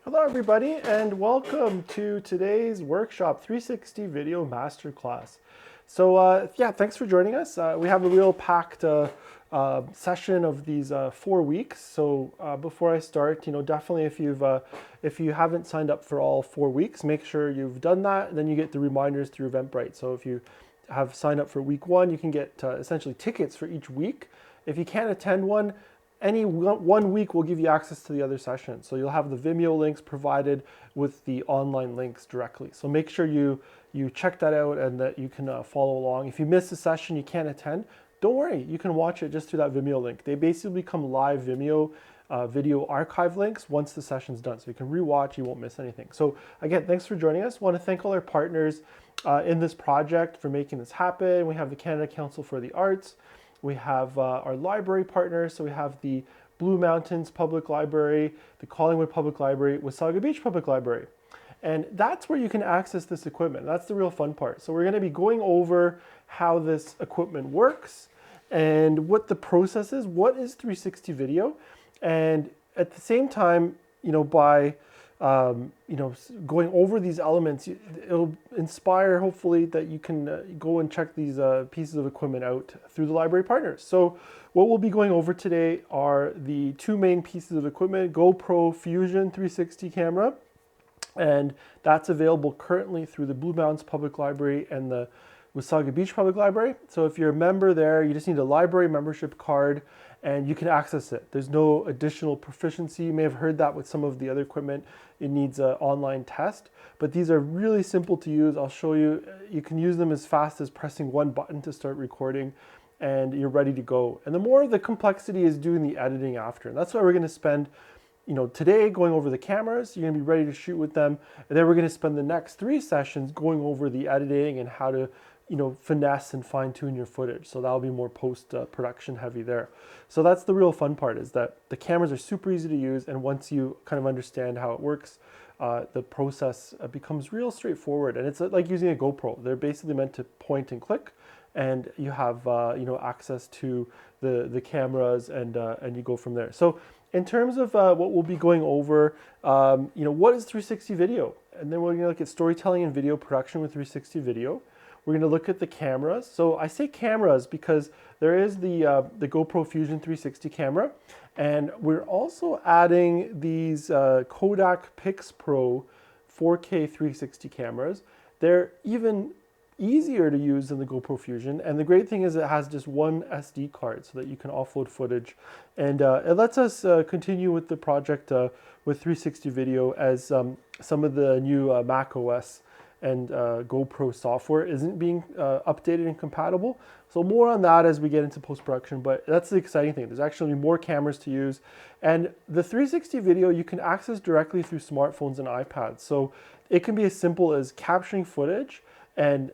Hello everybody and welcome to today's workshop 360 video masterclass. So yeah, thanks for joining us. We have a real packed session of these 4 weeks. So before I start, definitely if you haven't signed up for all 4 weeks, make sure you've done that. Then you get the reminders through Eventbrite. So if you have signed up for week 1, you can get essentially tickets for each week. If you can't attend one, any one week will give you access to the other sessions. So you'll have the Vimeo links provided with the online links directly. So make sure you check that out and that you can follow along. If you miss a session you can't attend, don't worry, you can watch it just through that Vimeo link. They basically become live Vimeo video archive links once the session's done. So you can rewatch, you won't miss anything. So again, thanks for joining us. I want to thank all our partners in this project for making this happen. We have the Canada Council for the Arts. We have our library partners, so we have the Blue Mountains Public Library, the Collingwood Public Library, Wasaga Beach Public Library. And that's where you can access this equipment. That's the real fun part. So we're going to be going over how this equipment works and what the process is, what is 360 video, and at the same time, by going over these elements, it'll inspire hopefully that you can go and check these pieces of equipment out through the library partners. So what we'll be going over today are the two main pieces of equipment: GoPro Fusion 360 camera, and that's available currently through the Blue Mountains Public Library and the Wasaga Beach Public Library. So if you're a member there, you just need a library membership card and you can access it. There's no additional proficiency. You may have heard that with some of the other equipment. It needs an online test, but these are really simple to use. I'll show you. You can use them as fast as pressing one button to start recording and you're ready to go. And the more the complexity is doing the editing after. And that's why we're going to spend today going over the cameras. You're going to be ready to shoot with them. And then we're going to spend the next 3 sessions going over the editing and how to finesse and fine tune your footage. So that'll be more post production heavy there. So that's the real fun part, is that the cameras are super easy to use. And once you kind of understand how it works, the process becomes real straightforward. And it's like using a GoPro. They're basically meant to point and click, and you have access to the cameras, and you go from there. So in terms of what we'll be going over, what is 360 video? And then we're going to look at storytelling and video production with 360 video. We're going to look at the cameras. So I say cameras because there is the GoPro Fusion 360 camera, and we're also adding these Kodak PixPro 4K 360 cameras. They're even easier to use than the GoPro Fusion, and the great thing is it has just one SD card so that you can offload footage, and it lets us continue with the project with 360 video as some of the new Mac OS and GoPro software isn't being updated and compatible. So more on that as we get into post-production, but that's the exciting thing. There's actually more cameras to use, and the 360 video you can access directly through smartphones and iPads. So it can be as simple as capturing footage and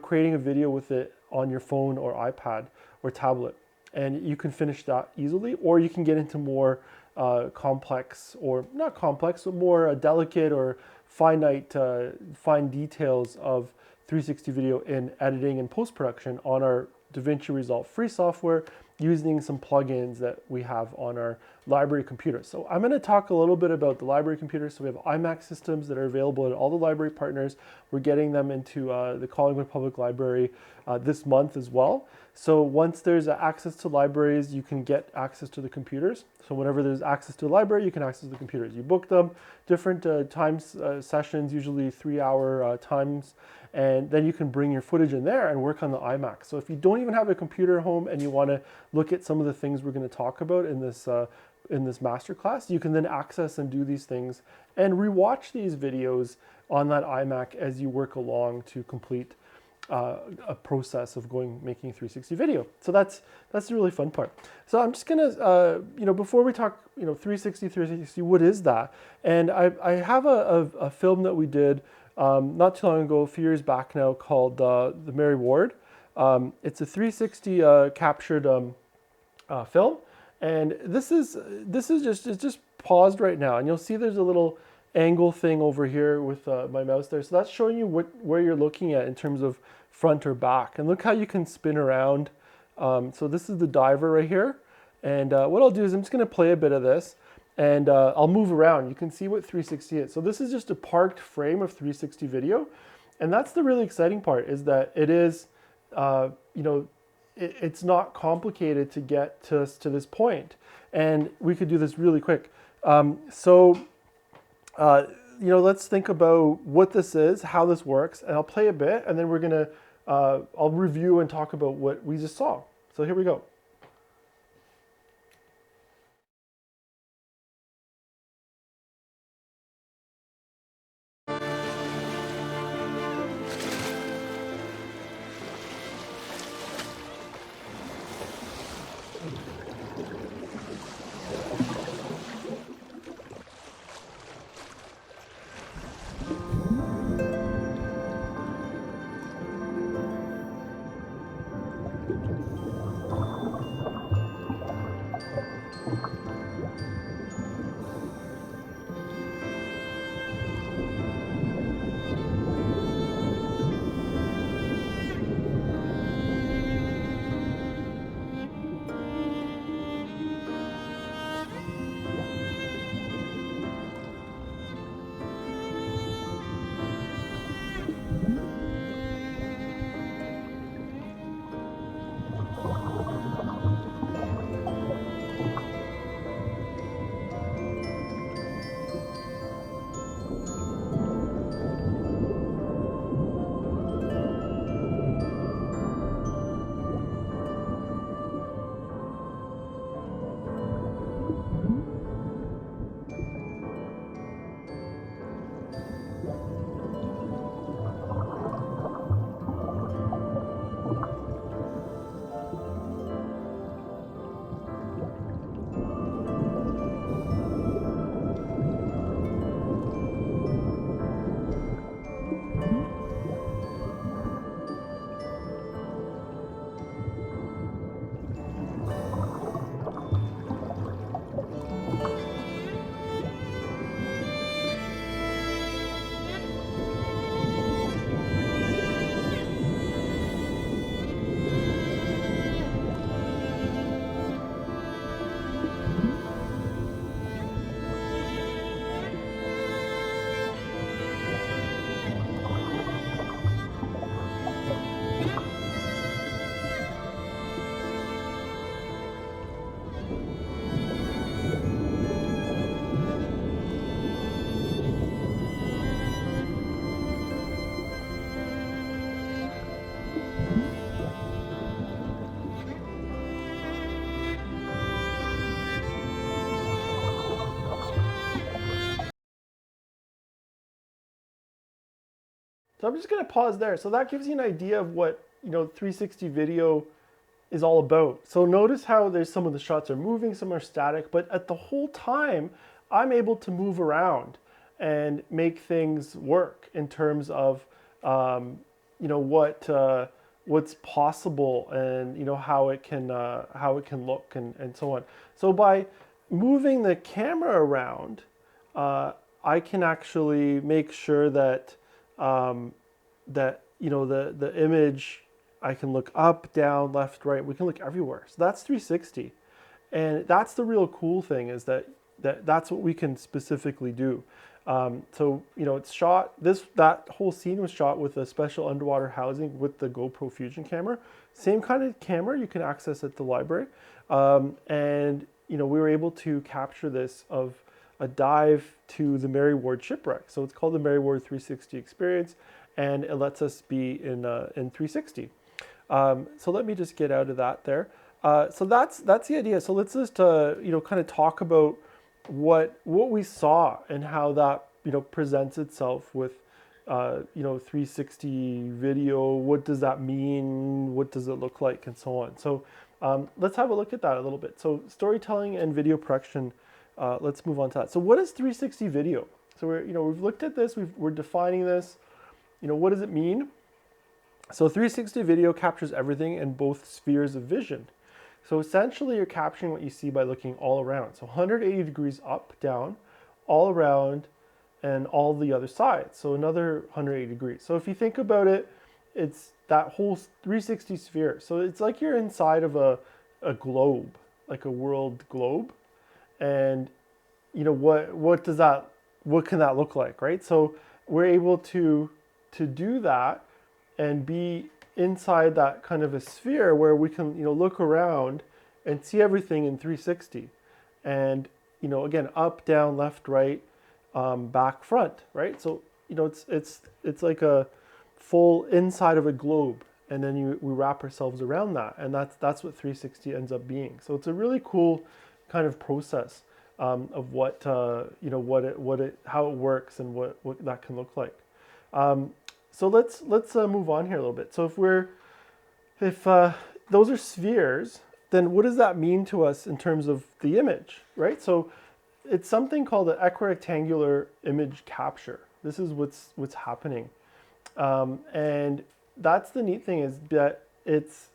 creating a video with it on your phone or iPad or tablet, and you can finish that easily. Or you can get into more complex, or not complex, but more delicate or fine details of 360 video in editing and post-production on our DaVinci Resolve free software, using some plugins that we have on our library computer. So I'm going to talk a little bit about the library computers. So we have iMac systems that are available at all the library partners. We're getting them into the Collingwood Public Library this month as well. So once there's access to libraries, you can get access to the computers. So whenever there's access to the library, you can access the computers. You book them, different times, sessions, usually 3-hour times, and then you can bring your footage in there and work on the iMac. So if you don't even have a computer at home and you want to look at some of the things we're going to talk about in this masterclass, you can then access and do these things and rewatch these videos on that iMac as you work along to complete a process of making 360 video. So that's the really fun part. So I'm just gonna before we talk 360, what is that? And I have a film that we did not too long ago, a few years back now, called the Mary Ward. It's a 360 captured film, and this is just paused right now, and you'll see there's a little angle thing over here with my mouse there. So that's showing you where you're looking at in terms of front or back. And look how you can spin around. So this is the diver right here. And what I'll do is I'm just going to play a bit of this. and I'll move around. You can see what 360 is. So this is just a parked frame of 360 video. And that's the really exciting part, is that it is, it's not complicated to get to this point. And we could do this really quick. Let's think about what this is, how this works, and I'll play a bit, and then we're gonna, I'll review and talk about what we just saw. So here we go. So I'm just going to pause there. So that gives you an idea of what 360 video is all about. So notice how there's some of the shots are moving, some are static, but at the whole time, I'm able to move around and make things work in terms of what's possible, and how it can look, and so on. So by moving the camera around, I can actually make sure that the image, I can look up, down, left, right. We can look everywhere. So that's 360, and that's the real cool thing, is that's what we can specifically do. It's shot. That whole scene was shot with a special underwater housing with the GoPro Fusion camera. Same kind of camera you can access at the library, and we were able to capture this of a dive to the Mary Ward shipwreck. So it's called the Mary Ward 360 experience, and it lets us be in 360. So let me just get out of that there. So that's the idea. So let's just kind of talk about what we saw and how that presents itself with 360 video. What does that mean? What does it look like, and so on. So let's have a look at that a little bit. So storytelling and video production. Let's move on to that. So what is 360 video? So we've looked at this. We're defining this. What does it mean? So 360 video captures everything in both spheres of vision. So essentially, you're capturing what you see by looking all around. So 180 degrees up, down, all around, and all the other sides. So another 180 degrees. So if you think about it, it's that whole 360 sphere. So it's like you're inside of a globe, like a world globe. And what can that look like, right? So we're able to do that and be inside that kind of a sphere where we can, look around and see everything in 360. And, again, up, down, left, right, back, front, right? So, it's like a full inside of a globe, and then we wrap ourselves around that, and that's what 360 ends up being. So it's a really cool kind of process of what how it works and what that can look like. So let's move on here a little bit. So if those are spheres, then what does that mean to us in terms of the image, right? So it's something called an equirectangular image capture. This is what's happening, and that's the neat thing, is that it's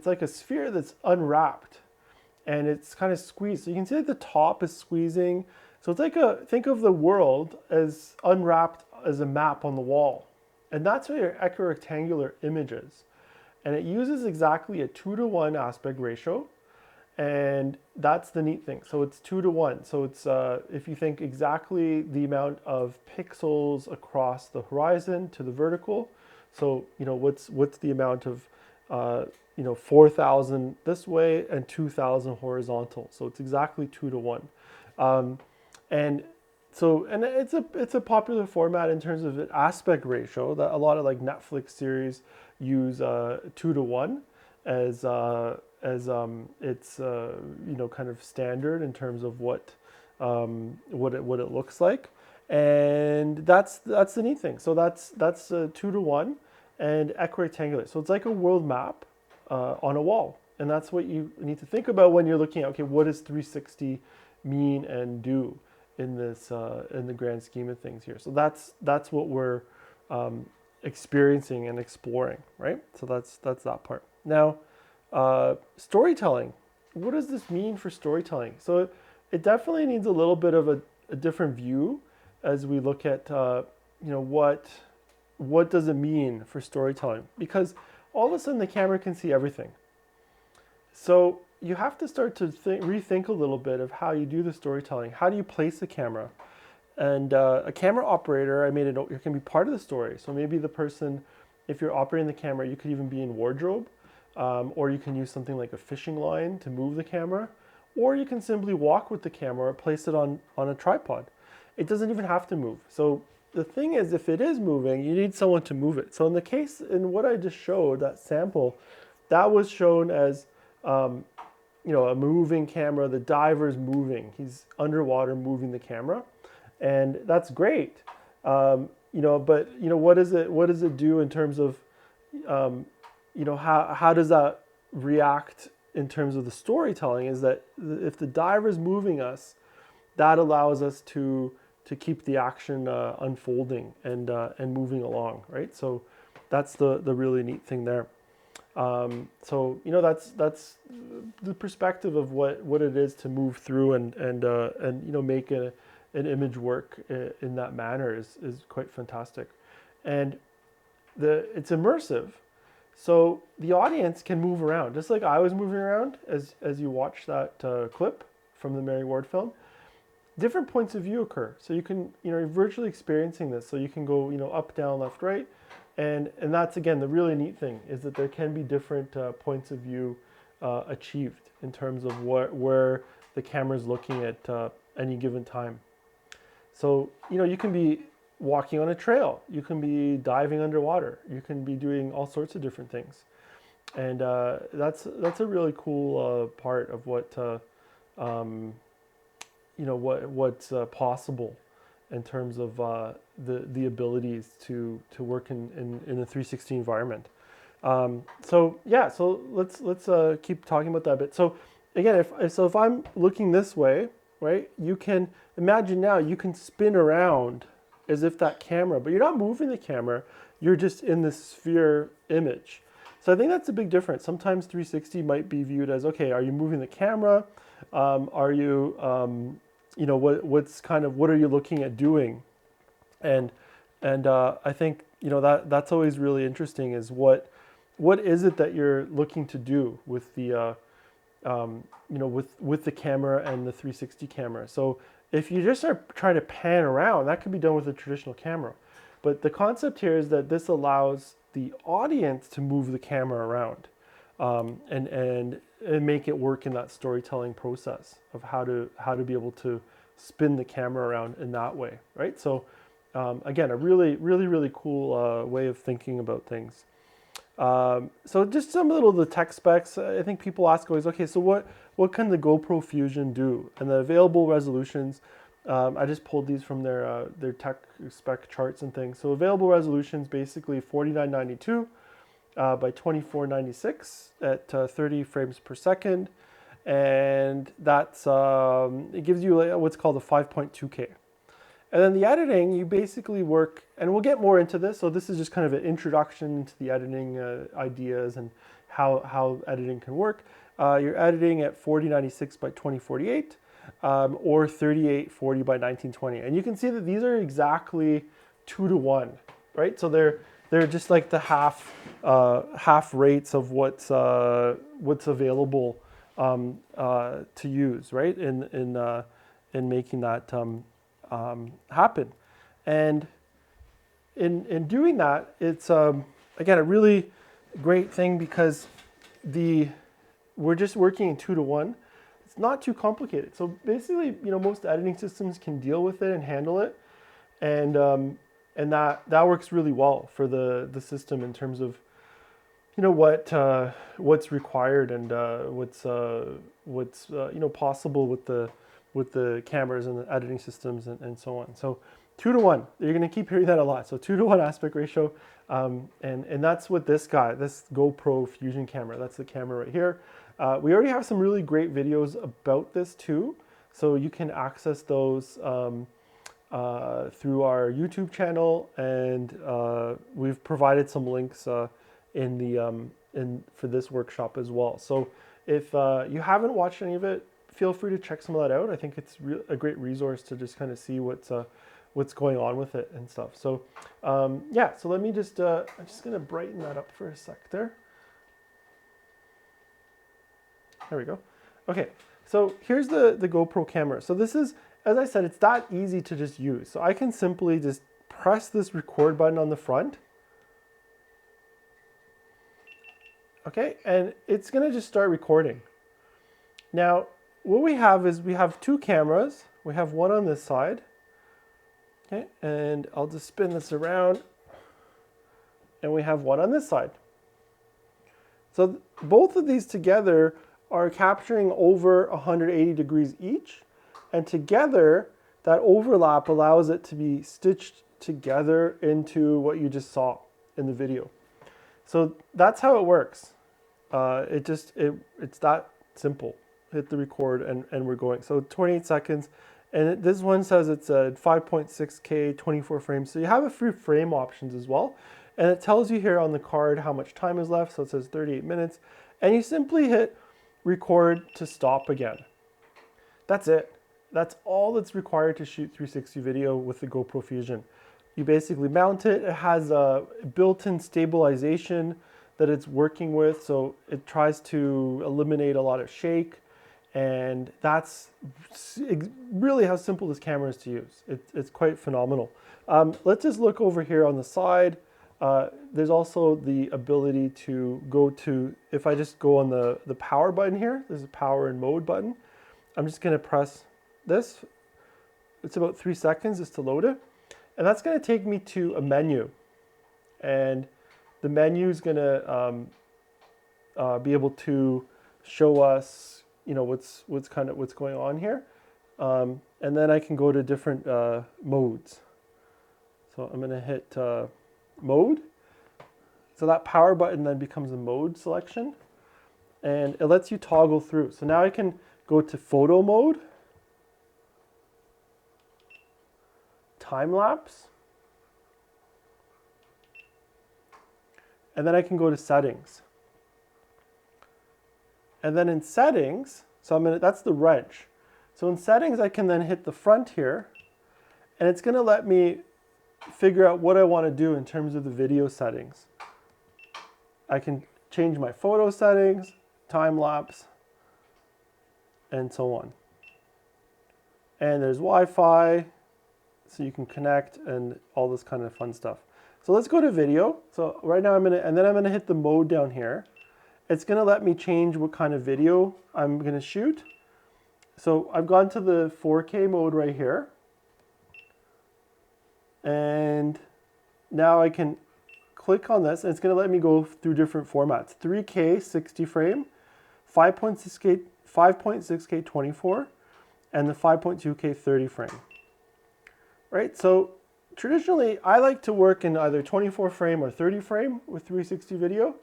like a sphere that's unwrapped, and it's kind of squeezed. So you can see that the top is squeezing. So it's like think of the world as unwrapped as a map on the wall, and that's what your equirectangular image is. And it uses exactly a 2:1 aspect ratio. And that's the neat thing. So it's 2:1. So it's if you think exactly the amount of pixels across the horizon to the vertical. So what's the amount of 4,000 this way and 2,000 horizontal. So it's exactly 2:1. And it's a popular format in terms of an aspect ratio that a lot of like Netflix series use 2:1 as it's kind of standard in terms of what it looks like, and that's the neat thing. So that's 2:1 and equirectangular. So it's like a world map on a wall, and that's what you need to think about when you're looking at, okay, what does 360 mean and do in this in the grand scheme of things here. So that's what we're experiencing and exploring, right? So that's that part. Now, storytelling. What does this mean for storytelling? So it definitely needs a little bit of a different view as we look at what does it mean for storytelling, because all of a sudden the camera can see everything. So you have to start to rethink a little bit of how you do the storytelling. How do you place the camera? And a camera operator, I made it, it can be part of the story. So maybe the person, if you're operating the camera, you could even be in wardrobe, or you can use something like a fishing line to move the camera, or you can simply walk with the camera or place it on a tripod. It doesn't even have to move. So the thing is, if it is moving, you need someone to move it. So in what I just showed, that sample, that was shown as a moving camera. The diver's moving. He's underwater moving the camera, and that's great. But what does it do in terms of how does that react in terms of the storytelling? Is that if the diver's moving us, that allows us to keep the action unfolding and moving along, right? So that's the really neat thing there. So that's the perspective of what it is to move through and make an image work in that manner is quite fantastic, and it's immersive. So the audience can move around, just like I was moving around as you watch that clip from the Mary Ward film. Different points of view occur, so you can you're virtually experiencing this. So you can go up, down, left, right, and that's again the really neat thing, is that there can be different points of view achieved in terms of where the camera is looking at any given time. So you can be walking on a trail, you can be diving underwater, you can be doing all sorts of different things, and that's a really cool part of what's possible in terms of the abilities to work in a 360 environment. So let's keep talking about that a bit. So again, if I'm looking this way, right, you can imagine now you can spin around as if that camera, but you're not moving the camera, you're just in this sphere image. So I think that's a big difference. Sometimes 360 might be viewed as, okay, are you moving the camera? Are you, what are you looking at doing? And I think, that's always really interesting, is what is it that you're looking to do with the, with the camera and the 360 camera. So if you just are trying to pan around, that could be done with a traditional camera. But the concept here is that this allows the audience to move the camera around, and make it work in that storytelling process of how to be able to spin the camera around in that way, right? So again, a really cool way of thinking about things. So just some little of the tech specs. I think people ask always, okay, so what can the GoPro Fusion do? And the available resolutions, I just pulled these from their tech spec charts and things. So available resolutions, basically 4992 by 2496 at 30 frames per second. And that's, it gives you what's called a 5.2K. And then the editing, you basically work, and we'll get more into this. So this is just kind of an introduction to the editing ideas and how editing can work. You're editing at 4096 by 2048 or 3840 by 1920. And you can see that these are exactly 2:1, right? So they're just like the half rates of what's available to use, right? In making that happen. And in doing that, it's again a really great thing because we're just working in 2:1. It's not too complicated. So basically, most editing systems can deal with it and handle it, and that works really well for the system in terms of what's required and what's possible with the cameras and the editing systems and so on. So 2:1, you're going to keep hearing that a lot. So 2:1 aspect ratio, and that's what this GoPro Fusion camera, that's the camera right here. We already have some really great videos about this too, so you can access those through our YouTube channel, and we've provided some links for this workshop as well. So if you haven't watched any of it, feel free to check some of that out. I think it's a great resource to just kind of see what's going on with it and stuff. So yeah, so let me just, I'm just gonna brighten that up for a sec there. There we go. Okay, so here's the GoPro camera. So this is, as I said, it's that easy to just use. So I can simply just press this record button on the front. Okay, and it's gonna just start recording. Now, what we have is we have two cameras. We have one on this side. Okay, and I'll just spin this around. And we have one on this side. So both of these together are capturing over 180 degrees each. And together, that overlap allows it to be stitched together into what you just saw in the video. So that's how it works. It's that simple. Hit the record and we're going. So 28 seconds. And this one says it's a 5.6K, 24 frames. So you have a few frame options as well. And it tells you here on the card how much time is left. So it says 38 minutes. And you simply hit record to stop again. That's it. That's all that's required to shoot 360 video with the GoPro Fusion. You basically mount it. It has a built-in stabilization that it's working with. So it tries to eliminate a lot of shake. And that's really how simple this camera is to use. It's quite phenomenal. Let's just look over here on the side. There's also the ability to go to, if I just go on the power button here, there's a power and mode button. I'm just gonna press this. It's about 3 seconds just to load it. And that's gonna take me to a menu. And the menu is gonna be able to show us what's going on here, and then I can go to different modes. So I'm going to hit mode. So that power button then becomes a mode selection, and it lets you toggle through. So now I can go to photo mode, time lapse, and then I can go to settings. And then in settings, so that's the wrench. So in settings, I can then hit the front here, and it's gonna let me figure out what I wanna do in terms of the video settings. I can change my photo settings, time lapse, and so on. and there's Wi-Fi, so you can connect and all this kind of fun stuff. So let's go to video. So right now I'm gonna hit the mode down here. It's gonna let me change what kind of video I'm gonna shoot. So I've gone to the 4K mode right here. And now I can click on this and it's gonna let me go through different formats. 3K 60 frame, 5.6K 24, and the 5.2K 30 frame. Right, so traditionally I like to work in either 24 frame or 30 frame with 360 video.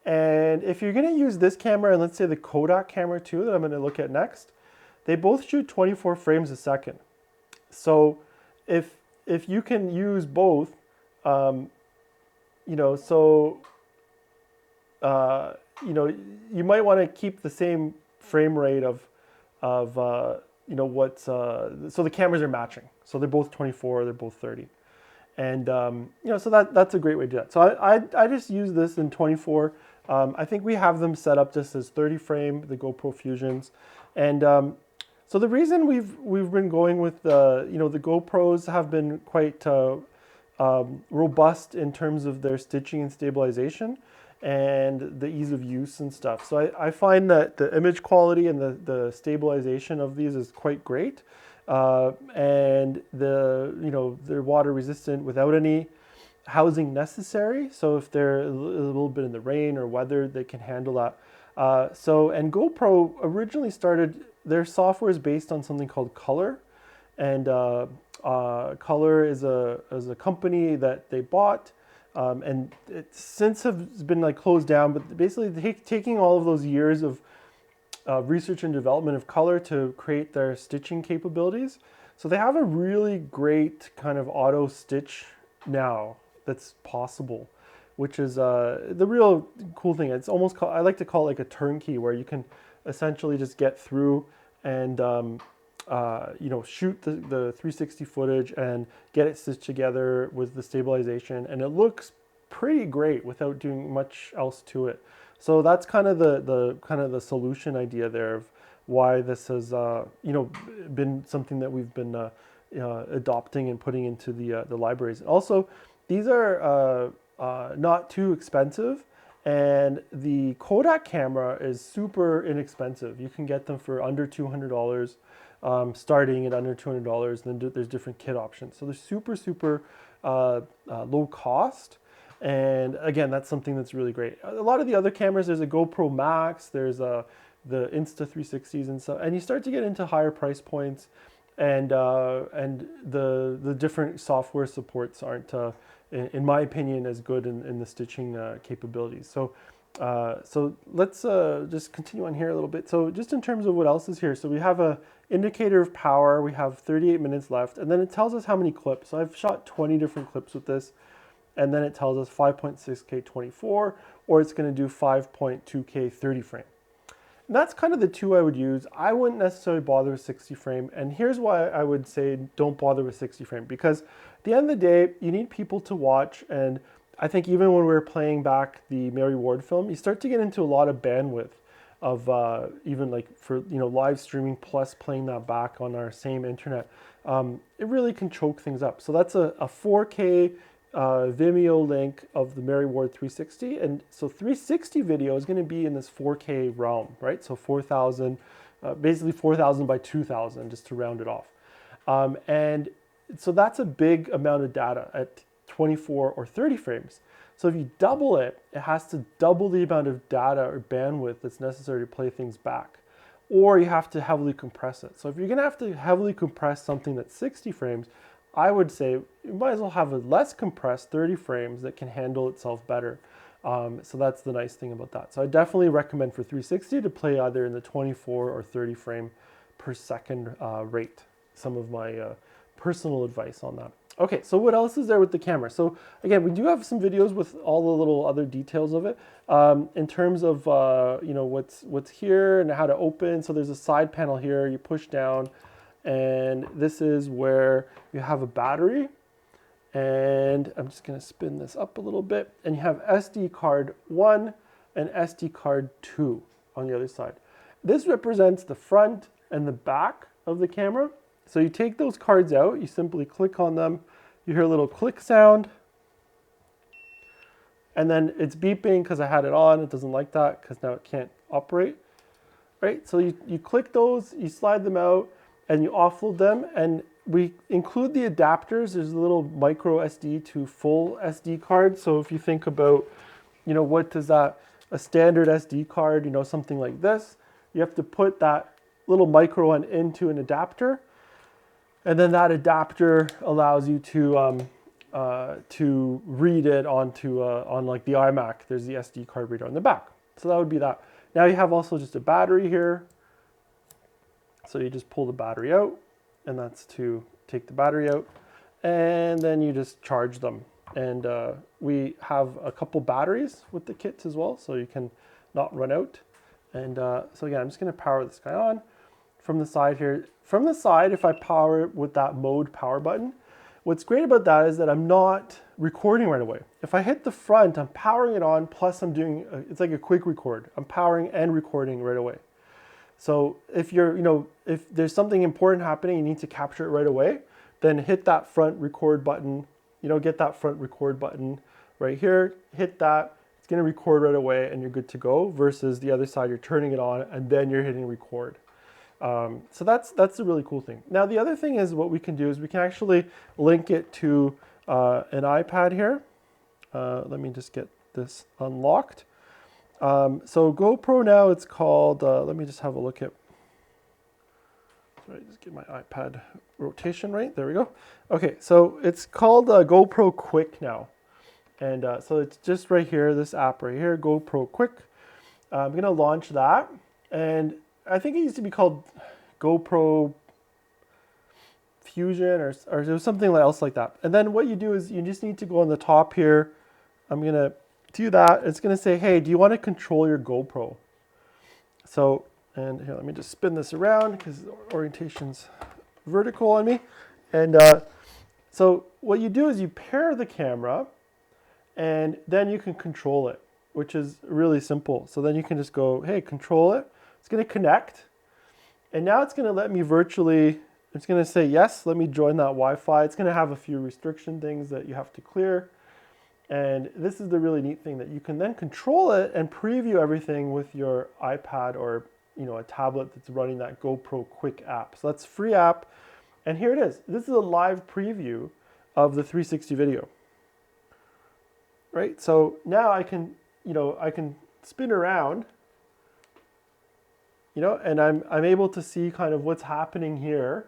And if you're gonna use this camera and let's say the Kodak camera too that I'm gonna look at next, they both shoot 24 frames a second. So if you can use both, you might want to keep the same frame rate of so the cameras are matching. So they're both 24, they're both 30. And, so that's a great way to do that. So I just use this in 24. I think we have them set up just as 30 frame, the GoPro Fusions. And so the reason we've been going with the GoPros have been quite robust in terms of their stitching and stabilization and the ease of use and stuff. So I find that the image quality and the stabilization of these is quite great. And they're water resistant without any housing necessary. So if they're a little bit in the rain or weather, they can handle that. And GoPro originally started, their software is based on something called Color. And Color is a company that they bought. And it since has been like closed down, but basically taking all of those years of research and development of Color to create their stitching capabilities. So they have a really great kind of auto stitch now that's possible, which is the real cool thing. It's almost I like to call it like a turnkey, where you can essentially just get through and shoot the 360 footage and get it stitched together with the stabilization, and it looks pretty great without doing much else to it. So that's kind of the solution idea there of why this has been something that we've been adopting and putting into the libraries. Also, these are not too expensive, and the Kodak camera is super inexpensive. You can get them for under $200, starting at under $200, and then there's different kit options. So they're super low cost. And again, that's something that's really great. A lot of the other cameras, there's a GoPro Max, there's the Insta360s and stuff, and you start to get into higher price points, and the different software supports aren't, in my opinion, as good in the stitching capabilities. So let's just continue on here a little bit. So just in terms of what else is here, so we have a indicator of power. We have 38 minutes left, and then it tells us how many clips. So I've shot 20 different clips with this. And then it tells us 5.6K 24, or it's going to do 5.2K 30 frame. And that's kind of the two I would use. I wouldn't necessarily bother with 60 frame. And here's why I would say don't bother with 60 frame. Because at the end of the day, you need people to watch. And I think even when we were playing back the Mary Ward film, you start to get into a lot of bandwidth of even like for live streaming plus playing that back on our same internet. It really can choke things up. So that's a 4K Vimeo link of the Mary Ward 360, and so 360 video is going to be in this 4K realm, right? So 4,000, basically 4,000 by 2,000, just to round it off. And so that's a big amount of data at 24 or 30 frames. So if you double it, it has to double the amount of data or bandwidth that's necessary to play things back, or you have to heavily compress it. So if you're going to have to heavily compress something that's 60 frames, I would say you might as well have a less compressed 30 frames that can handle itself better. So that's the nice thing about that. So I definitely recommend for 360 to play either in the 24 or 30 frame per second rate. Some of my personal advice on that. Okay, so what else is there with the camera? So again, we do have some videos with all the little other details of it in terms of what's here and how to open. So there's a side panel here. You push down. And this is where you have a battery, and I'm just going to spin this up a little bit, and you have SD card 1 and SD card 2 on the other side. This represents the front and the back of the camera. So you take those cards out, you simply click on them, you hear a little click sound, and then it's beeping because I had it on. It doesn't like that because now it can't operate, right? So you click those, you slide them out, and you offload them, and we include the adapters. There's a little micro SD to full SD card. So if you think about, you know, what does that, a standard SD card, you know, something like this, you have to put that little micro one into an adapter, and then that adapter allows you to read it onto on like the iMac. There's the SD card reader on the back. So that would be that. Now you have also just a battery here. So you just pull the battery out, and that's to take the battery out, and then you just charge them. And we have a couple batteries with the kits as well, so you can not run out. And so again, I'm just going to power this guy on from the side here. From the side, if I power it with that mode power button, what's great about that is that I'm not recording right away. If I hit the front, I'm powering it on, plus I'm doing, it's like a quick record. I'm powering and recording right away. So if you're, you know, if there's something important happening, you need to capture it right away, then hit that front record button, you know, get that front record button right here, hit that, it's gonna record right away and you're good to go, versus the other side, you're turning it on and then you're hitting record. So that's a really cool thing. Now the other thing is what we can do is we can actually link it to an iPad here. Let me just get this unlocked. So GoPro now, it's called, let me just have a look at, sorry, just get my iPad rotation right, there we go. Okay, so it's called GoPro Quick now. And so it's just right here, this app right here, GoPro Quick. I'm gonna launch that, and I think it used to be called GoPro Fusion or there was something else like that. And then what you do is you just need to go on the top here. I'm gonna do that. It's gonna say, hey, do you want to control your GoPro? So, and here, let me just spin this around because the orientation's vertical on me. And so what you do is you pair the camera, and then you can control it, which is really simple. So then you can just go, hey, control it. It's gonna connect. And now it's gonna let me virtually, it's gonna say, yes, let me join that Wi-Fi. It's gonna have a few restriction things that you have to clear. And this is the really neat thing, that you can then control it and preview everything with your iPad or, you know, a tablet that's running that GoPro Quick app. So that's a free app. And here it is. This is a live preview of the 360 video. Right? So now I can, you know, I can spin around, you know, and I'm able to see kind of what's happening here,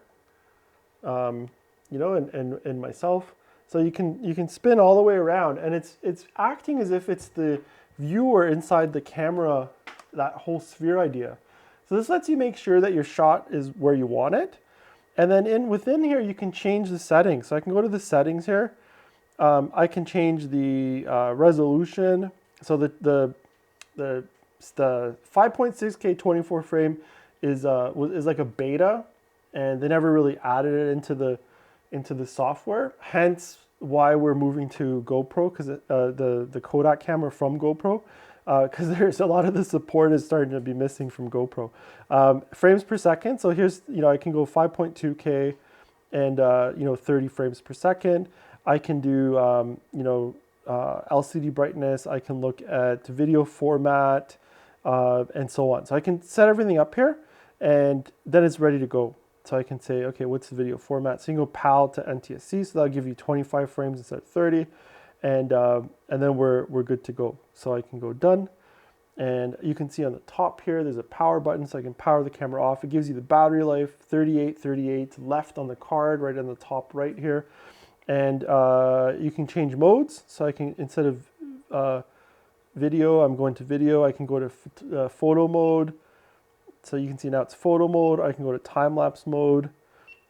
you know, and myself. So you can spin all the way around, and it's acting as if it's the viewer inside the camera, that whole sphere idea. So this lets you make sure that your shot is where you want it. And then within here, you can change the settings. So I can go to the settings here. I can change the resolution. So the 5.6K 24 frame is like a beta, and they never really added it into the software. Hence why we're moving to GoPro, because the Kodak camera from GoPro, because there's a lot of the support is starting to be missing from GoPro. Frames per second. So here's, you know, I can go 5.2K and you know, 30 frames per second. I can do you know, LCD brightness. I can look at video format and so on. So I can set everything up here, and then it's ready to go. So I can say, okay, what's the video format? So you can go PAL to NTSC, so that'll give you 25 frames instead of 30, and then we're good to go. So I can go done, and you can see on the top here, there's a power button, so I can power the camera off. It gives you the battery life, 38 left on the card, right on the top right here, and you can change modes. So I can, instead of video, I'm going to video. I can go to photo mode. So you can see now it's photo mode. I can go to time-lapse mode,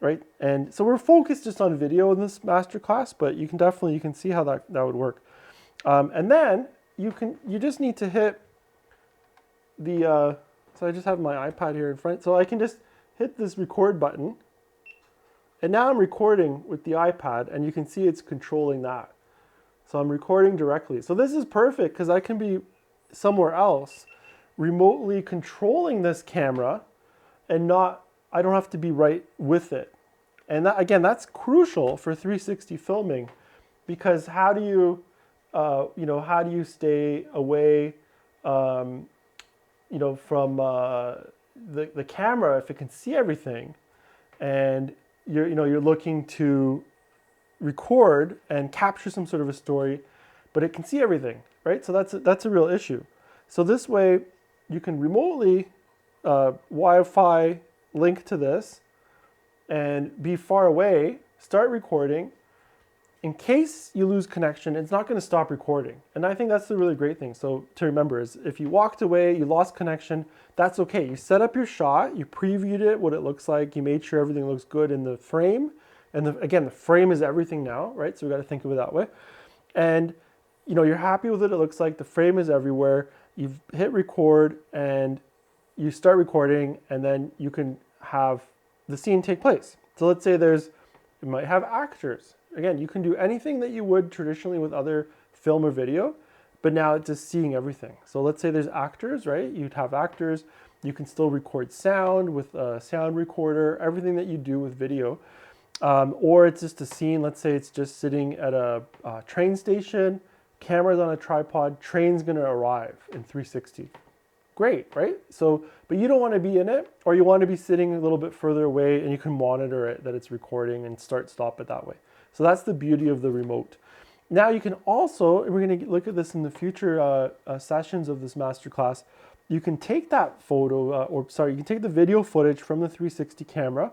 right? And so we're focused just on video in this masterclass, but you can see how that would work. And then you just need to hit the, so I just have my iPad here in front. So I can just hit this record button, and now I'm recording with the iPad, and you can see it's controlling that. So I'm recording directly. So this is perfect because I can be somewhere else, remotely controlling this camera, and I don't have to be right with it. And that, again, that's crucial for 360 filming, because how do you, how do you stay away, from the camera if it can see everything, and you're looking to record and capture some sort of a story, but it can see everything, right? So that's a real issue. So this way, you can remotely Wi-Fi link to this and be far away, start recording. In case you lose connection, it's not going to stop recording. And I think that's the really great thing. So to remember is if you walked away, you lost connection, that's okay. You set up your shot, you previewed it, what it looks like, you made sure everything looks good in the frame. And again, the frame is everything now, right? So we got to think of it that way. And you're happy with it. It looks like the frame is everywhere. You've hit record and you start recording, and then you can have the scene take place. So let's say you might have actors. Again, you can do anything that you would traditionally with other film or video, but now it's just seeing everything. So let's say there's actors, right? You'd have actors. You can still record sound with a sound recorder, everything that you do with video. Or it's just a scene. Let's say it's just sitting at a train station, camera's on a tripod, train's gonna arrive in 360. Great, right? So, but you don't want to be in it, or you want to be sitting a little bit further away and you can monitor it, that it's recording, and stop it that way. So that's the beauty of the remote. Now you can also, and we're going to look at this in the future sessions of this masterclass, you can take that photo, you can take the video footage from the 360 camera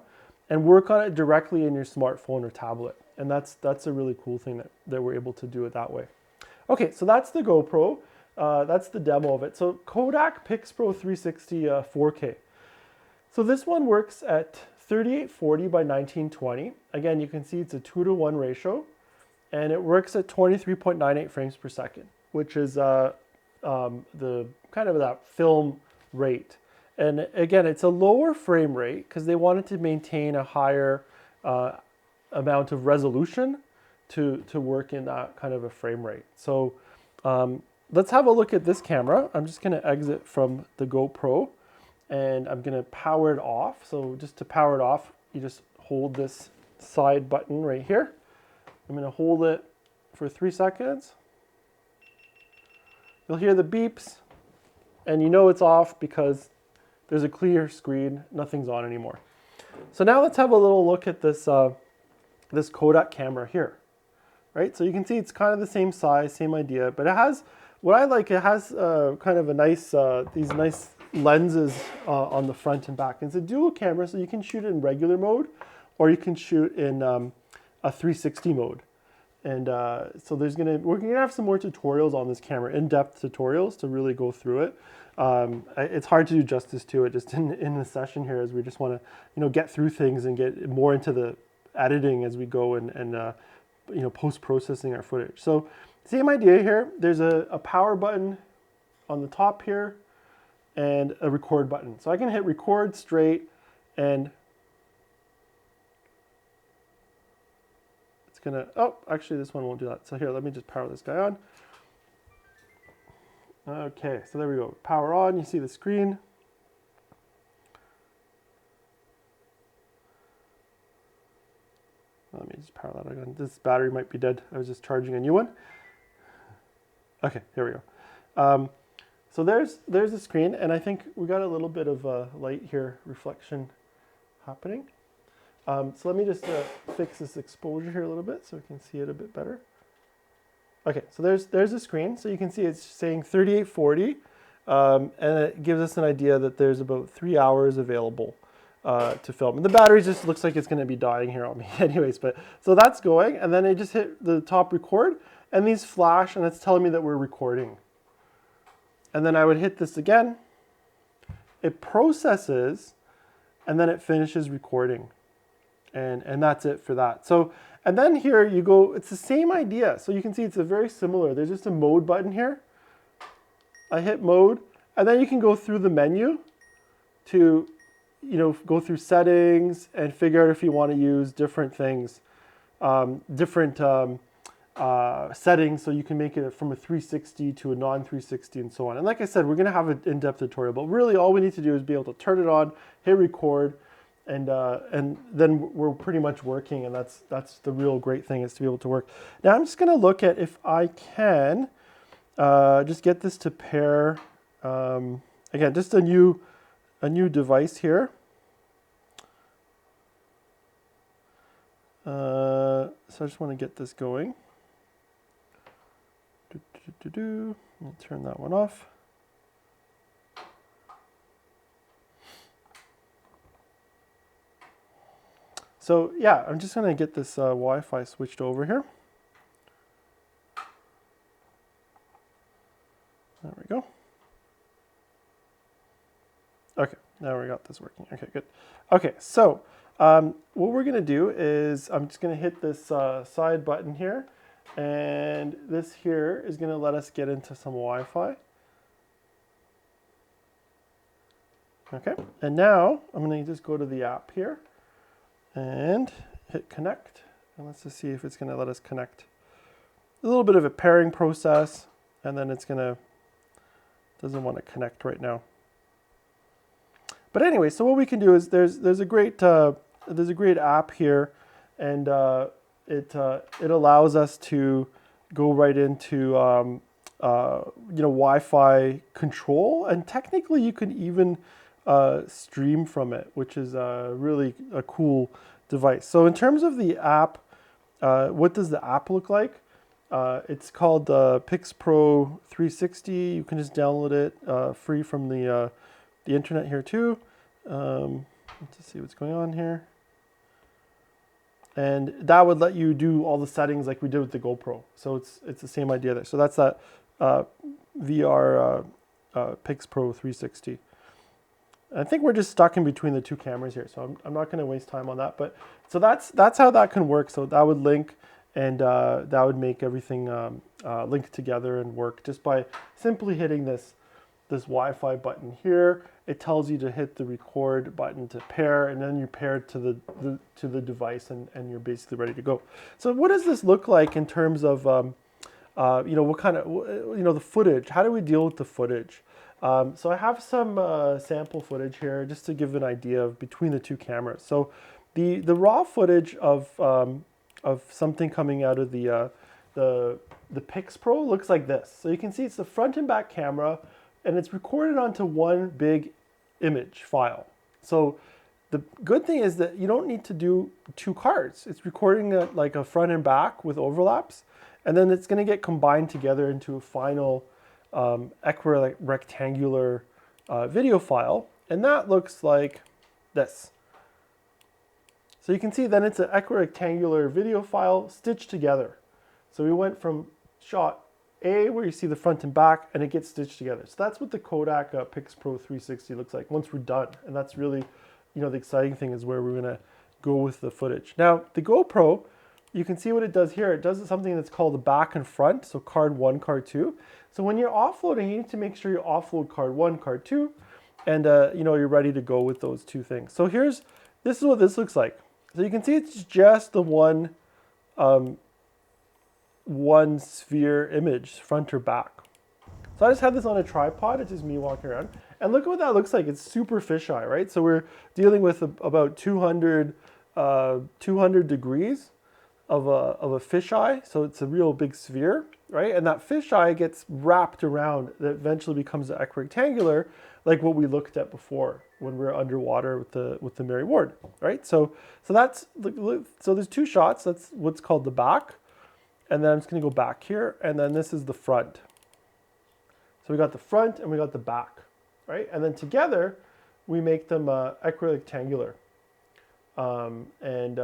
and work on it directly in your smartphone or tablet. And that's a really cool thing that we're able to do it that way. Okay, so that's the GoPro. That's the demo of it. So Kodak PixPro 360 4K. So this one works at 3840 by 1920. Again, you can see it's a 2:1 ratio, and it works at 23.98 frames per second, which is the kind of that film rate. And again, it's a lower frame rate because they wanted to maintain a higher amount of resolution to work in that kind of a frame rate. So let's have a look at this camera. I'm just going to exit from the GoPro and I'm going to power it off. So just to power it off, you just hold this side button right here. I'm going to hold it for 3 seconds. You'll hear the beeps and you know it's off because there's a clear screen, nothing's on anymore. So now let's have a little look at this, this Kodak camera here. Right, so you can see it's kind of the same size, same idea, but it has, what I like, it has kind of a nice, these nice lenses on the front and back. It's a dual camera, so you can shoot it in regular mode, or you can shoot in a 360 mode. And so we're gonna have some more tutorials on this camera, in-depth tutorials to really go through it. It's hard to do justice to it just in the session here, as we just want to, get through things and get more into the editing as we go and post-processing our footage. So same idea here. There's a power button on the top here and a record button. So I can hit record straight and it's gonna, oh, actually this one won't do that. So here, let me just power this guy on. Okay, so there we go. Power on, you see the screen. Let me just power that again. This battery might be dead. I was just charging a new one. Okay, here we go. So there's the screen, and I think we got a little bit of light here, reflection happening. So let me just fix this exposure here a little bit so we can see it a bit better. Okay, so there's the screen. So you can see it's saying 3840, and it gives us an idea that there's about 3 hours available to film. And the battery just looks like it's going to be dying here on me anyways, but so that's going, and then I just hit the top record and these flash and it's telling me that we're recording. And then I would hit this again, it processes, and then it finishes recording. And that's it for that. So, and then here you go, it's the same idea. So you can see it's a very similar, there's just a mode button here. I hit mode, and then you can go through the menu to go through settings and figure out if you want to use different things, settings, so you can make it from a 360 to a non-360 and so on. And like I said, we're going to have an in-depth tutorial, but really all we need to do is be able to turn it on, hit record, and then we're pretty much working, and that's the real great thing, is to be able to work. Now I'm just going to look at if I can just get this to pair. Again, just a new device here. So I just want to get this going. I'll turn that one off. So yeah, I'm just going to get this Wi-Fi switched over here. There we go. Okay, now we got this working. Okay, good. Okay, so what we're going to do is I'm just going to hit this side button here, and this here is going to let us get into some Wi-Fi. Okay, and now I'm going to just go to the app here and hit connect, and let's just see if it's going to let us connect. A little bit of a pairing process, and then it's going to, doesn't want to connect right now. But anyway, so what we can do is there's a great app here, and it allows us to go right into Wi-Fi control, and technically you can even stream from it, which is really a cool device. So in terms of the app, what does the app look like? It's called PixPro 360. You can just download it free from the internet here too. Let's see what's going on here. And that would let you do all the settings like we did with the GoPro. So it's the same idea there. So that's that VR PixPro 360. I think we're just stuck in between the two cameras here, so I'm not going to waste time on that. But so that's how that can work. So that would link, and that would make everything link together and work just by simply hitting this Wi-Fi button here. It tells you to hit the record button to pair, and then you're paired to the device, and you're basically ready to go. So what does this look like in terms of what kind of the footage? How do we deal with the footage? So I have some sample footage here just to give an idea of between the two cameras. So the raw footage of something coming out of the PixPro looks like this. So you can see it's the front and back camera, and it's recorded onto one big image file. So the good thing is that you don't need to do two cards. It's recording like a front and back with overlaps, and then it's going to get combined together into a final Equirectangular video file, and that looks like this. So you can see then it's an Equirectangular video file stitched together. So we went from shot A, where you see the front and back, and it gets stitched together. So that's what the Kodak PixPro 360 looks like once we're done, and that's really, the exciting thing is where we're going to go with the footage. Now the GoPro, you can see what it does here. It does something that's called the back and front, so card 1, card 2. So when you're offloading, you need to make sure you offload card 1, card 2, and you're ready to go with those two things. So this is what this looks like. So you can see it's just the one sphere image, front or back. So I just had this on a tripod. It's just me walking around, and look at what that looks like. It's super fisheye, right? So we're dealing with about 200 degrees of a fisheye, so it's a real big sphere, right? And that fisheye gets wrapped around, that eventually becomes an equirectangular, like what we looked at before when we were underwater with the Mary Ward, right? So there's two shots. That's what's called the back, and then I'm just going to go back here, and then this is the front. So we got the front and we got the back, right? And then together we make them equirectangular, and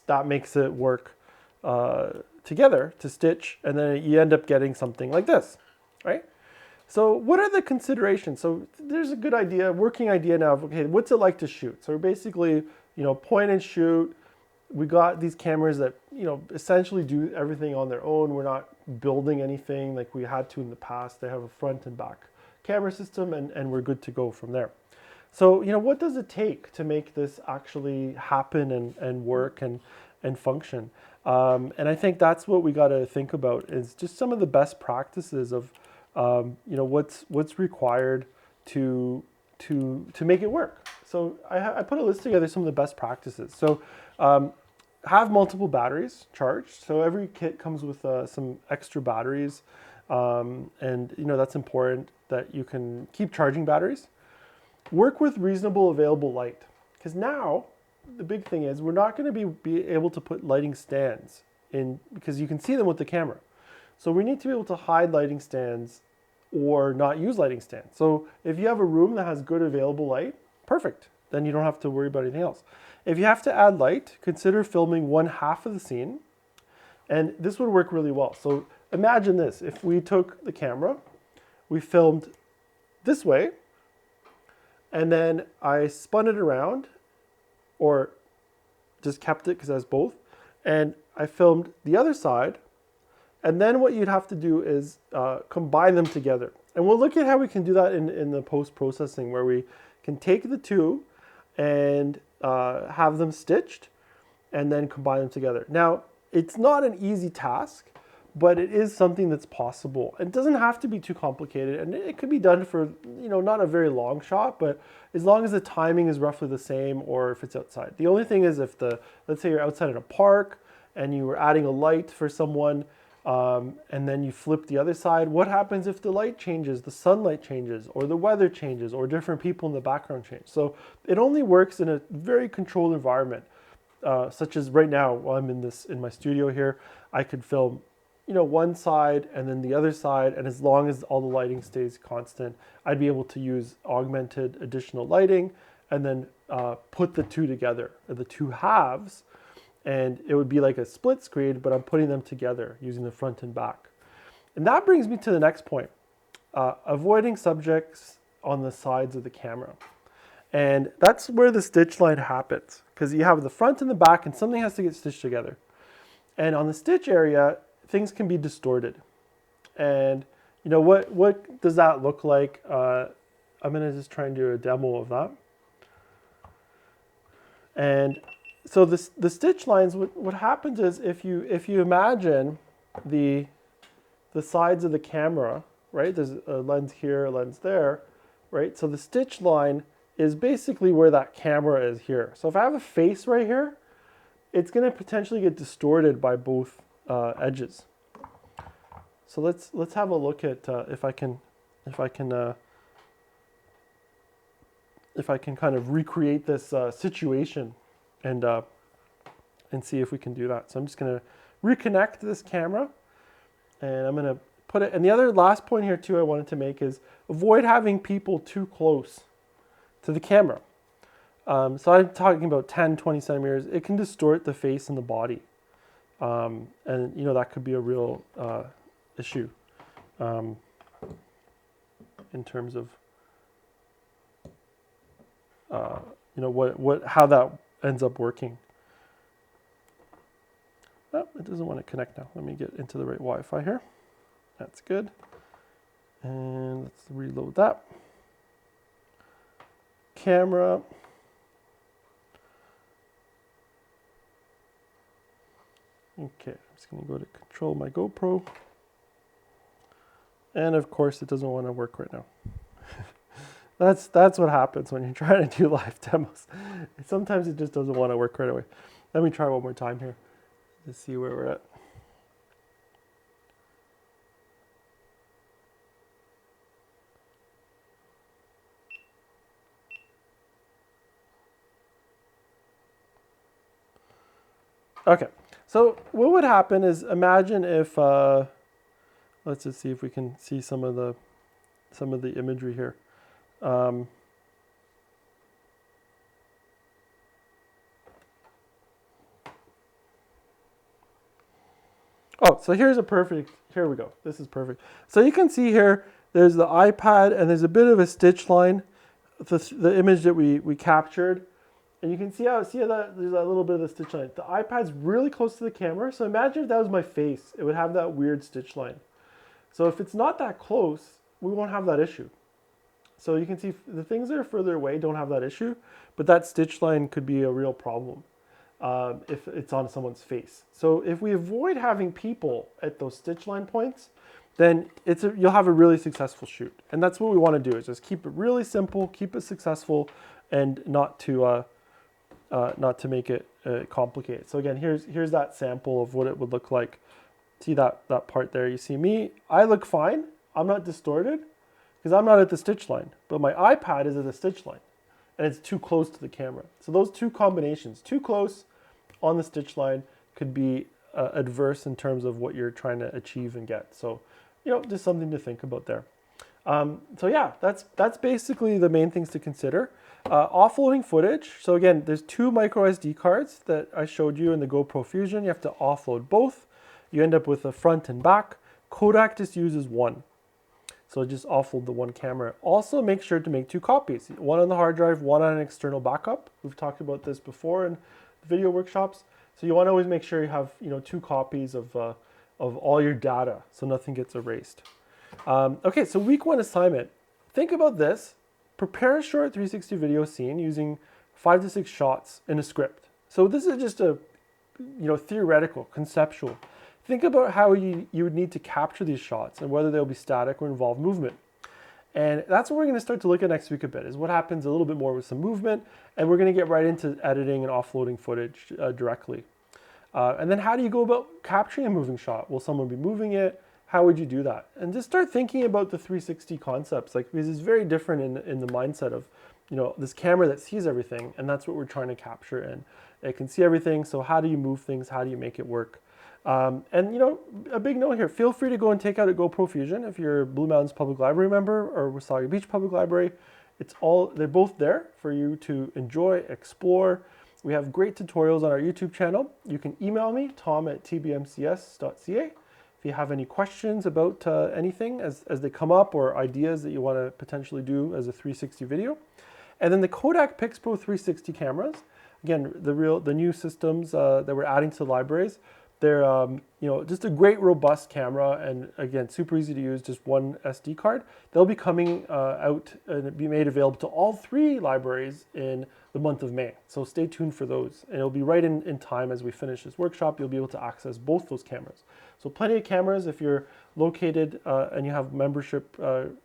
that makes it work together to stitch, and then you end up getting something like this, right? So what are the considerations? So there's a good idea, working idea now of, okay, what's it like to shoot? So we're basically, point and shoot. We got these cameras that, essentially do everything on their own. We're not building anything like we had to in the past. They have a front and back camera system, and we're good to go from there. So, what does it take to make this actually happen and work and function? And I think that's what we got to think about, is just some of the best practices of, what's required to make it work. So I put a list together, some of the best practices. So have multiple batteries charged. So every kit comes with some extra batteries. And that's important that you can keep charging batteries. Work with reasonable available light. Because now, the big thing is we're not going to be able to put lighting stands in because you can see them with the camera. So we need to be able to hide lighting stands or not use lighting stands. So if you have a room that has good available light, perfect. Then you don't have to worry about anything else. If you have to add light, consider filming one half of the scene. And this would work really well. So imagine this. If we took the camera, we filmed this way, and then I spun it around, or just kept it because it has both, and I filmed the other side, and then what you'd have to do is combine them together. And we'll look at how we can do that in the post-processing, where we can take the two and have them stitched and then combine them together. Now, it's not an easy task, but it is something that's possible. It doesn't have to be too complicated, and it could be done for, not a very long shot, but as long as the timing is roughly the same, or if it's outside. The only thing is if let's say you're outside in a park and you were adding a light for someone, and then you flip the other side, what happens if the light changes, the sunlight changes, or the weather changes, or different people in the background change? So it only works in a very controlled environment, such as right now, while I'm in my studio here, I could film one side and then the other side, and as long as all the lighting stays constant, I'd be able to use augmented additional lighting and then put the two together, or the two halves, and it would be like a split screen, but I'm putting them together using the front and back. And that brings me to the next point, avoiding subjects on the sides of the camera. And that's where the stitch line happens, because you have the front and the back, and something has to get stitched together. And on the stitch area, things can be distorted. And what does that look like? I'm gonna just try and do a demo of that. And so the stitch lines, what happens is if you imagine the sides of the camera, right? There's a lens here, a lens there, right? So the stitch line is basically where that camera is here. So if I have a face right here, it's gonna potentially get distorted by both edges. So let's have a look at if I can kind of recreate this situation and see if we can do that. So I'm just gonna reconnect this camera, and I'm gonna put it. And the other last point here too I wanted to make is avoid having people too close to the camera. So I'm talking about 10, 20 centimeters. It can distort the face and the body. And that could be a real issue in terms of how that ends up working. Oh, it doesn't want to connect now. Let me get into the right Wi-Fi here. That's good. And let's reload that. Camera. Okay, I'm just going to go to control my GoPro. And of course, it doesn't want to work right now. That's what happens when you're trying to do live demos. Sometimes it just doesn't want to work right away. Let me try one more time here to see where we're at. Okay, so what would happen is, imagine if let's just see if we can see some of the imagery here. Oh, so here we go. This is perfect. So you can see here, there's the iPad and there's a bit of a stitch line, the image that we captured. And you can see how there's that little bit of the stitch line. The iPad's really close to the camera. So imagine if that was my face, it would have that weird stitch line. So if it's not that close, we won't have that issue. So you can see the things that are further away don't have that issue, but that stitch line could be a real problem if it's on someone's face. So if we avoid having people at those stitch line points, then you'll have a really successful shoot. And that's what we want to do, is just keep it really simple, keep it successful, and not to make it complicated. So again, here's that sample of what it would look like. See that part there? You see me? I look fine. I'm not distorted because I'm not at the stitch line, but my iPad is at the stitch line, and it's too close to the camera. So those two combinations, too close on the stitch line, could be adverse in terms of what you're trying to achieve and get. So, you know, just something to think about there. So yeah, that's basically the main things to consider. Offloading footage. So again, there's two micro SD cards that I showed you in the GoPro Fusion. You have to offload both. You end up with a front and back. Kodak just uses one. So just offload the one camera. Also make sure to make two copies. One on the hard drive, one on an external backup. We've talked about this before in video workshops. So you want to always make sure you have, you know, two copies of all your data so nothing gets erased. Okay, so week 1 assignment. Think about this. Prepare a short 360 video scene using 5 to 6 shots in a script. So this is just a, you know, theoretical, conceptual. Think about how you would need to capture these shots and whether they'll be static or involve movement. And that's what we're going to start to look at next week a bit, is what happens a little bit more with some movement, and we're going to get right into editing and offloading footage directly. And then how do you go about capturing a moving shot? Will someone be moving it? How would you do that? And just start thinking about the 360 concepts, like, because it's very different in the mindset of, you know, this camera that sees everything, and that's what we're trying to capture, and it can see everything. So how do you move things? How do you make it work? And, you know, a big note here, feel free to go and take out a GoPro Fusion if you're a Blue Mountains Public Library member or Wasaga Beach Public Library. They're both there for you to enjoy, explore. We have great tutorials on our YouTube channel. You can email me, tom@tbmcs.ca. If you have any questions about anything as they come up, or ideas that you want to potentially do as a 360 video. And then the Kodak PixPro 360 cameras, again, the new systems that we're adding to the libraries. They're you know, just a great robust camera, and again, super easy to use, just one SD card. They'll be coming out and be made available to all 3 libraries in the month of May. So stay tuned for those, and it'll be right in time as we finish this workshop. You'll be able to access both those cameras. So plenty of cameras. If you're located and you have membership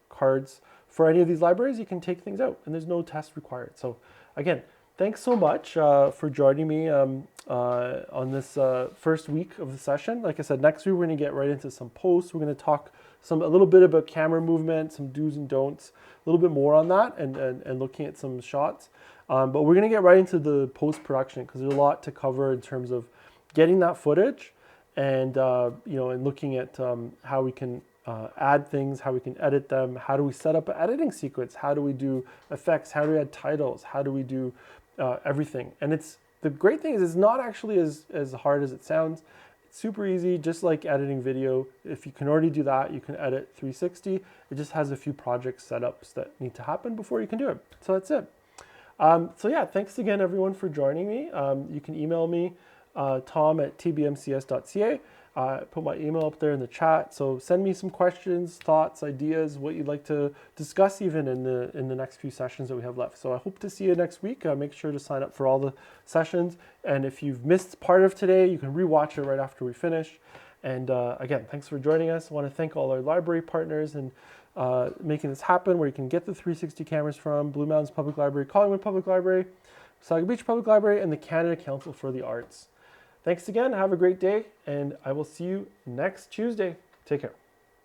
cards for any of these libraries, you can take things out, and there's no test required. So again, thanks so much for joining me on this first week of the session. Like I said, next week we're going to get right into some posts. We're going to talk a little bit about camera movement, some do's and don'ts, a little bit more on that, and looking at some shots. But we're going to get right into the post-production, because there's a lot to cover in terms of getting that footage, and you know, and looking at how we can add things, how we can edit them, how do we set up an editing sequence, how do we do effects, how do we add titles, how do we do everything. And the great thing is it's not actually as hard as it sounds. It's super easy, just like editing video. If you can already do that, you can edit 360. It just has a few project setups that need to happen before you can do it. So that's it. So yeah, thanks again everyone for joining me. You can email me, tom@tbmcs.ca. Put my email up there in the chat. So send me some questions, thoughts, ideas, what you'd like to discuss even in the next few sessions that we have left. So I hope to see you next week. Make sure to sign up for all the sessions. And if you've missed part of today, you can rewatch it right after we finish. And again, thanks for joining us. I want to thank all our library partners and making this happen, where you can get the 360 cameras from Blue Mountains Public Library, Collingwood Public Library, Wasaga Beach Public Library, and the Canada Council for the Arts. Thanks again. Have a great day, and I will see you next Tuesday. Take care.